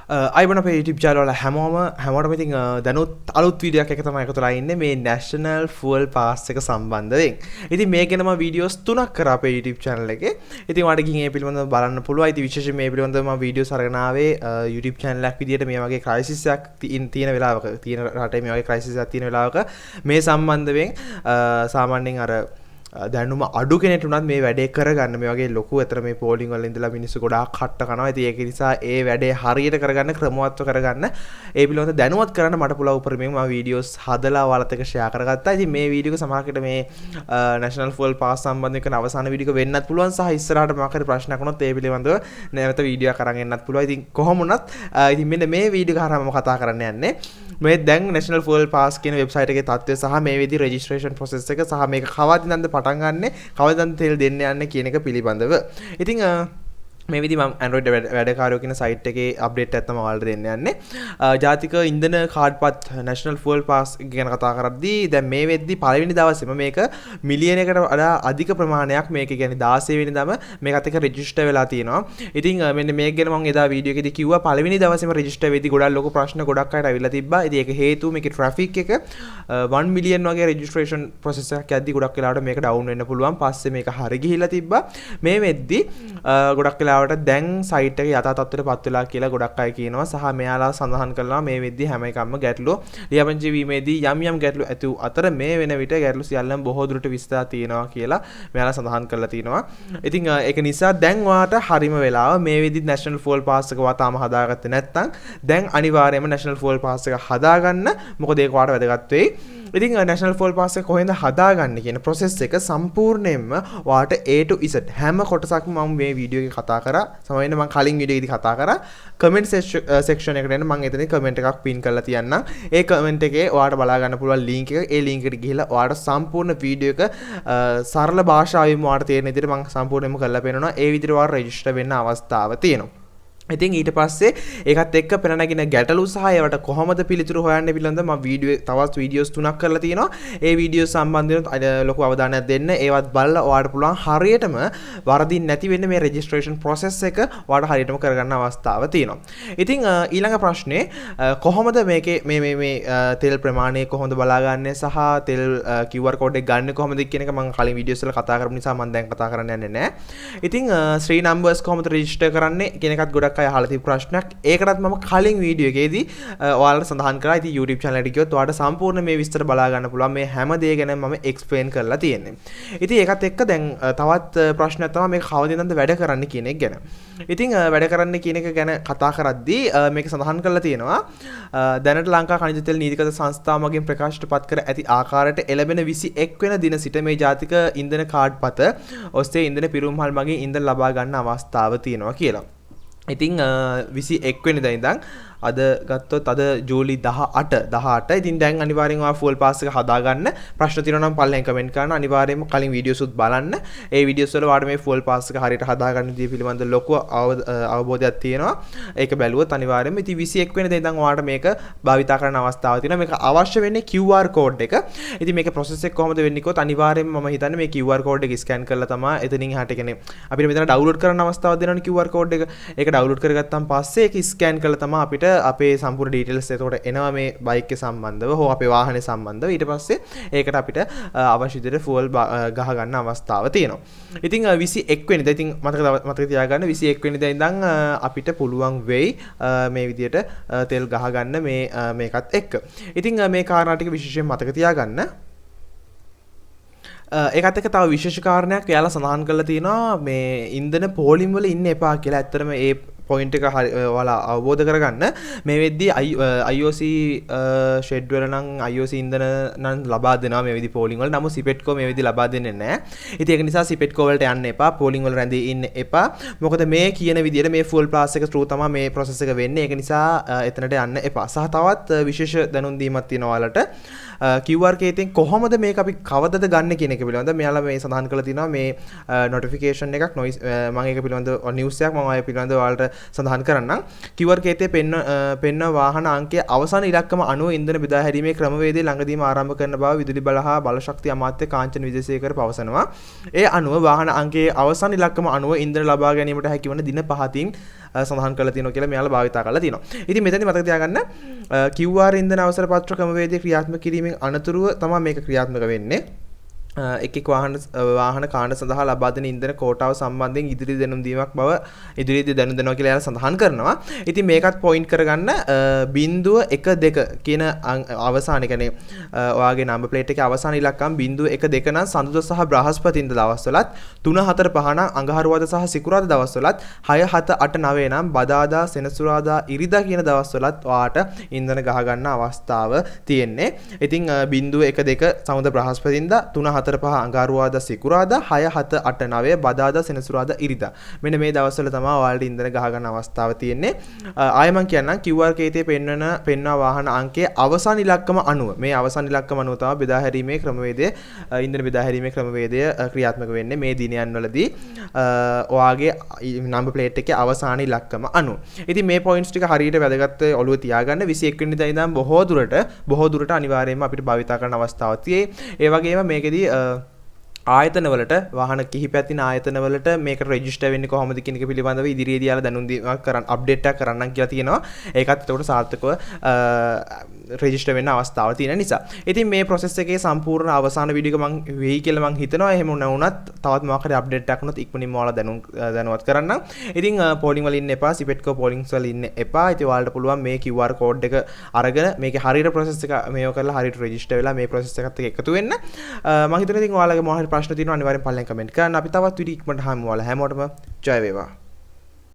අයිබන අපේ YouTube channel වල හැමෝටම ඉතින් දැනුත් අලුත් වීඩියෝ එකක් තමයි එකතු වෙලා ඉන්නේ මේ National Fuel Pass එක සම්බන්ධයෙන්. ඉතින් මේක ගැන මම වීඩියෝස් 3ක් කරා අපේ YouTube channel එකේ. ඉතින් ඔයාලට ගිහින් මේ පිළිබඳව බලන්න පුළුවන්. ඉතින් විශේෂයෙන් මේ පිළිබඳව මම වීඩියෝස් අරගෙන ආවේ YouTube channel එකක් විදියට මේ වගේ crisis එකක් තියෙන වෙලාවක තියෙන රටේ මේ වගේ crisis එකක් තියෙන වෙලාවක මේ සම්බන්ධයෙන් සාමාන්‍යයෙන් අර දැනුම අඩු කෙනෙක් උනත් මේ වැඩේ කරගන්න මේ වගේ ලොකු අතර මේ පෝලිං වල ඉඳලා මිනිස්සු ගොඩාක් කට්ට කනවා. ඉතින් ඒක නිසා ඒ වැඩේ හරියට කරගන්න ක්‍රමවත්ව කරගන්න ඒ පිළිබඳව දැනුවත් කරන්න මට පුළුවන් උපරිමයෙන් මම වීඩියෝස් හදලා ඔයාලත් එක්ක ෂෙයා කරගත්තා. ඉතින් මේ වීඩියෝ එක සමහරකට මේ National Fuel Pass සම්බන්ධයෙන් කරන අවසාන වීඩියෝ එක වෙන්නත් පුළුවන් සහ ඉස්සරහට මොකක් හරි ප්‍රශ්නයක් වුණොත් ඒ පිළිබඳව නැවත වීඩියෝ එකක් අරන් එන්නත් පුළුවන්. ඉතින් කොහොම වුණත් ඉතින් මෙන්න මේ වීඩියෝ එක හරහා මම කතා කරන්න යන්නේ මේ දැන් National Fuel Pass කියන වෙබ්සයිට් එකේ තත්ත්වය සහ මේ විදිහේ registration process එක සහ මේක කවදින්ද පටන් ගන්නෙ කවදාද තෙල් දෙන්න යන්නේ කියන එක පිළිබඳව. ඉතින් මේ විදිහ මම Android වැඩකාරයෝ කියන සයිට් එකේ අප්ඩේට් එකක් තමයි ඔයාලට දෙන්න යන්නේ. ජාතික ඉන්ධන කාඩ්පත් National Fuel Pass ගැන කතා කරද්දී දැන් මේ වෙද්දි පළවෙනි දවසේම මේක මිලියනයකට වඩා අධික ප්‍රමාණයක් මේක කියන්නේ 16 වෙනිදාම මේකත් එක්ක රෙජිස්ටර් වෙලා තියෙනවා. ඉතින් මෙන්න මේක ගැන මම එදා වීඩියෝ එකේදී කිව්වා පළවෙනි දවසේම රෙජිස්ටර් වෙද්දි ගොඩක් ලොකු ප්‍රශ්න ගොඩක් අයට අවිල්ලා තිබ්බා. ඉතින් ඒක හේතුව මේකේ ට්‍රැෆික් එක 1 මිලියන් වගේ රෙජිස්ට්‍රේෂන් ප්‍රොසෙස් එකක් යද්දි ගොඩක් වෙලාවට මේක ඩවුන් වෙන්න පුළුවන්. පස්සේ මේක හරි ගිහිල්ලා තිබ්බා. මේ වෙද්දි ගොඩක් වෙලාවට දැන් සයිට් එක යථා තත්ත්වයට පත් වෙලා කියලා ගොඩක් අය කියනවා. සහ මෙයාලා සඳහන් කළා මේ වෙද්දි හැම එකක්ම ගැටලුව ලියාපදිංචි වීමේදී යම් ගැටලු ඇති වූ අතර මේ වෙන විට ගැටලු සියල්ලම බොහෝ දුරට විස්තර තියෙනවා කියලා මෙයාලා සඳහන් කරලා තිනවා. ඉතින් ඒක නිසා දැන් ඔයාට හරිම වෙලාව මේ වෙද්දි National Fuel Pass එක ඔයා තාම හදාගත්තේ නැත්නම් දැන් අනිවාර්යයෙන්ම National Fuel Pass එක හදාගන්න. මොකද ඒක ඔයාට වැදගත් වෙයි. ඉතින් National Fuel Pass එක කොහෙන්ද හදාගන්නේ කියන process එක සම්පූර්ණයෙන්ම ඔයාට A to Z හැම කොටසක්ම මම මේ වීඩියෝ එකේ කතා කරා. සමහරවිට මම කලින් වීඩියෝ එකේදී කතා කරා. comment section එකට එන්න මම එතන comment එකක් pin කරලා තියන්නම්. ඒ comment එකේ ඔයාට බලා ගන්න පුළුවන් link එක. ඒ link එකට ගිහිල්ලා ඔයාට සම්පූර්ණ වීඩියෝ එක සරල භාෂාවෙන් ඔයාට තේරෙන විදිහට මම සම්පූර්ණයෙන්ම කරලා පෙන්නනවා. ඒ විදිහට ඔයාලා register වෙන්න අවස්ථාව තියෙනවා. ඉතින් ඊට පස්සේ ඒකත් එක්ක පෙර නැගින ගැටලු සහ ඒවට කොහොමද පිළිතුරු හොයන්නේ පිළිබඳව මම තවත් වීඩියෝස් 3ක් කරලා තියෙනවා. ඒ වීඩියෝ සම්බන්ධව ලොකු අවධානයක් දෙන්න. ඒවත් බලලා ඔයාලට පුළුවන් හරියටම වරදින් නැති වෙන්න මේ registration process එක ඔයාලට හරියටම කරගන්න අවස්ථාව තියෙනවා. ඉතින් ඊළඟ ප්‍රශ්නේ කොහොමද මේකේ මේ තෙල් ප්‍රමාණය කොහොමද බලාගන්නේ සහ තෙල් QR code එක ගන්න කොහොමද කියන එක මම කලින් වීඩියෝස් වල කතා කරපු නිසා මම දැන් කතා කරන්න යන්නේ නැහැ. ඉතින් ශ්‍රී numbers කොහොමද register කරන්නේ කියන එකත් ගොඩක් අය අහලා තිබු ප්‍රශ්නයක්. ඒකටත් මම කලින් වීඩියෝ එකේදී ඔයාලට සඳහන් කරා. ඉතින් YouTube channel එකට ගියොත් ඔයාලට සම්පූර්ණ මේ විස්තර බලා ගන්න පුළුවන්. මේ හැම දේ ගැන මම explain කරලා තියෙන්නේ. ඉතින් ඒකත් එක්ක දැන් තවත් ප්‍රශ්නයක් තමයි මේක කවදින්ද වැඩ කරන්නේ කියන එක ගැන. ඉතින් වැඩ කරන්නේ කියන එක ගැන කතා කරද්දී මේක සඳහන් කරලා තියෙනවා දැනට ලංකා ඛනිජ තෙල් නීතිගත සංස්ථාව මගින් ප්‍රකාශයට පත් කර ඇති ආකාරයට එළඹෙන 21 වෙනි දින සිට මේ ජාතික ඉන්ධන කාඩ් පත ඔස්සේ ඉන්ධන පිරුම්හල් මගින් ඉන්ධන ලබා ගන්න අවස්ථාව තියෙනවා කියලා. ඉතින් 21 වෙනිදා ඉඳන් අද ගත්තොත් අද ජූලි 18 ඉතින් දැන් අනිවාර්යෙන් ඔයා ෆුල් පාස් එක හදාගන්න. ප්‍රශ්න තියෙනවා නම් පල්ලෙන් කමෙන්ට් කරන්න. අනිවාර්යෙන්ම කලින් වීඩියෝස් උත් බලන්න. ඒ වීඩියෝස් වල ඔයාට මේ ෆුල් පාස් එක හරියට හදාගන්න විදිය පිළිබඳ ලොකු අවබෝධයක් තියෙනවා. ඒක බැලුවොත් අනිවාර්යෙන්ම ඉතින් 21 වෙනිදා ඉඳන් ඔයාට මේක භාවිතා කරන්න අවස්ථාවක් තියෙනවා. මේක අවශ්‍ය වෙන්නේ QR code එක. ඉතින් මේකේ process එක කොහොමද වෙන්නේ කිව්වොත් අනිවාර්යෙන්ම මම හිතන්නේ මේ QR code එක ස්කෑන් කරලා තමයි එතනින් එහාට කියන්නේ අපිට මෙතන ඩවුන්ලෝඩ් කරන්න අවස්ථාවක් දෙනවනේ QR code එක. ඒක ඩවුන්ලෝඩ් කරගත්තාම පස්සේ ඒක ස්කෑන් කරලා තමයි අපිට අපේ සම්පූර්ණ ඩීටේල්ස් එතකොට එනවා මේ බයික් එක සම්බන්ධව හෝ අපේ වාහනේ සම්බන්ධව. ඊට පස්සේ ඒකට අපිට අවශ්‍ය විදිහට ෆුවල් ගහ ගන්න අවස්ථාව තියෙනවා. ඉතින් 21 වෙනිදා ඉතින් මතක තියාගන්න 21 වෙනිදා ඉඳන් අපිට පුළුවන් වෙයි මේ විදිහට තෙල් ගහ ගන්න මේකත් එක්ක. ඉතින් මේ කාරණා ටික විශේෂයෙන් මතක තියාගන්න. ඒකත් එක්ක තව විශේෂ කාරණයක් එයාලා සඳහන් කරලා තියෙනවා මේ ඉන්ධන පෝලිම් වල ඉන්න එපා කියලා. ඇත්තටම ඒ පොයින්ට් එක ඔයාලා අවබෝධ කරගන්න. මේ වෙද්දී IOC ෂෙඩ් වල නම් IOC ඉන්ධන නම් ලබා දෙනවා මේ වෙද්දී පෝලිම් වල. නමුත් සිපෙට්කෝ මේ වෙද්දී ලබා දෙන්නේ නැහැ. ඉතින් ඒක නිසා සිපෙට්කෝ වලට යන්න එපා. පෝලිම් වල රැඳී ඉන්න එපා. මොකද මේ කියන විදිහට මේ ෆුල් ප්ලාස් එක through තමයි මේ process එක වෙන්නේ. ඒක නිසා එතනට යන්න එපා. සහ තවත් විශේෂ දැනුම් දීමක් තියෙනවා ඔයාලට. QR කේතෙන් කොහොමද මේක අපි කවදද ගන්න කියන එක පිළිබඳව මෙයාලා මේ සඳහන් කරලා තිනවා මේ notification එකක් noise මම ඒක පිළිබඳව news එකක් මම ආයෙ පිළිබඳව ඔයාලට සඳහන් කරන්නම්. QR කේතේ පෙන්න වාහන අංකයේ අවසාන ඉලක්කම අනුව ඉන්ධන බෙදා හැරීමේ ක්‍රමවේදය ළඟදීම ආරම්භ කරන බව විදුලි බල හා බල ශක්ති අමාත්‍ය කාංචන විජේසේකර පවසනවා. ඒ අනුව වාහන අංකයේ අවසාන ඉලක්කම අනුව ඉන්ධන ලබා ගැනීමට හැකිවන දින 5කින් සඳහන් කරලා තියෙනවා කියලා මෙයාලා භාවිතා කරලා තියෙනවා. ඉතින් මෙතනදී මතක තියාගන්න QR ඉන්ධන අවසර පත්‍ර ක්‍රමවේදය ක්‍රියාත්මක කිරීමෙන් අනතුරුව තමයි මේක ක්‍රියාත්මක වෙන්නේ. එක් වාහන කාණ්ඩ සඳහා ලබා දෙන ඉන්ධන කෝටාව සම්බන්ධයෙන් ඉදිරි දැනුම් දීමක් බව ඉදිරියේදී දැනුම් දෙනවා කියලා එයාලා සඳහන් කරනවා. ඉතින් මේකත් පොයින්ට් කරගන්න 012 කියන අවසාන කියන්නේ ඔයාගේ නම්බර් ප්ලේට් එකේ අවසාන ඉලක්කම් 012 නම් සඳුදා සහ බ්‍රහස්පතින්දා දවස්වලත් 3 4 5 නම් අඟහරුවාදා සහ සිකුරාදා දවස්වලත් 6 7 8 9 නම් බදාදා සෙනසුරාදා ඉරිදා කියන දවස්වලත් ඔයාට ඉන්ධන ගහ ගන්න අවස්ථාව තියෙන්නේ. ඉතින් 012 සමුදා බ්‍රහස්පතින්දා 3 4 5 අඟහරුවාදා සිකුරාදා 6 7 8 9 බදාදා සෙනසුරාදා ඉරිදා මෙන්න මේ දවස්වල තමයි ඔයාලට ඉන්ධන ගහ ගන්න අවස්ථාව තියෙන්නේ. ආයෙ මම කියන්නම් QR කේතේ පෙන්වන වාහන අංකයේ අවසාන ඉලක්කම අනුව මේ අවසාන ඉලක්කම අනුව තමයි බෙදා හැරීමේ ක්‍රමවේදය ඉන්ධන බෙදා හැරීමේ ක්‍රමවේදය ක්‍රියාත්මක වෙන්නේ මේ දිනයන් වලදී ඔයාගේ නම්බර් ප්ලේට් එකේ අවසාන ඉලක්කම අනුව. ඉතින් මේ පොයින්ට්ස් ටික හරියට වැදගත් ඔළුවේ තියාගන්න 21 වෙනිදා ඉඳන් බොහෝ දුරට අනිවාර්යයෙන්ම අපිට භාවිතා කරන්න අවස්ථාවක් තියෙයි. ඒ වගේම මේකෙදී ආයතනවලට වාහන කිහිපයක් තියෙන ආයතනවලට මේක රෙජිස්ටර් වෙන්නේ කොහොමද කියන එක පිළිබඳව ඉදිරියේදී යාලා දැනුම් දීමක් කරන්න අප්ඩේට් එකක් කරන්නම් කියලා තියෙනවා. ඒකත් එතකොට සාර්ථකව රෙජිස්ටර් වෙන්න අවස්ථාව තියෙන නිසා. ඉතින් මේ process එකේ සම්පූර්ණ අවසාන වීඩියෝ එක මම වෙයි කියලා මම හිතනවා. එහෙම වුණත් තවත් මොකක් හරි අප්ඩේට් එකක් වුණොත් ඉක්මනින්ම ඔයාලා දැනුවත් කරන්නම්. ඉතින් පෝලිං වල ඉන්න එපා, සිපෙට්කෝ පෝලිංස් වල ඉන්න එපා. ඉතින් ඔයාලට පුළුවන් මේ QR code එක අරගෙන මේකේ හරියට process එක මේව කරලා හරියට රෙජිස්ටර් වෙලා මේ process එකත් එක්ක එකතු වෙන්න. මම හිතනවා ඉතින් ඔයාලගේ මොනවා හරි ප්‍රශ්න තියෙනවා අනිවාර්යෙන් පල්ලෙන් කමෙන්ට් කරන්න. අපි තවත් වීඩියෝ ඉක්මනට හමු. ඔයාලා හැමෝටම ජය වේවා.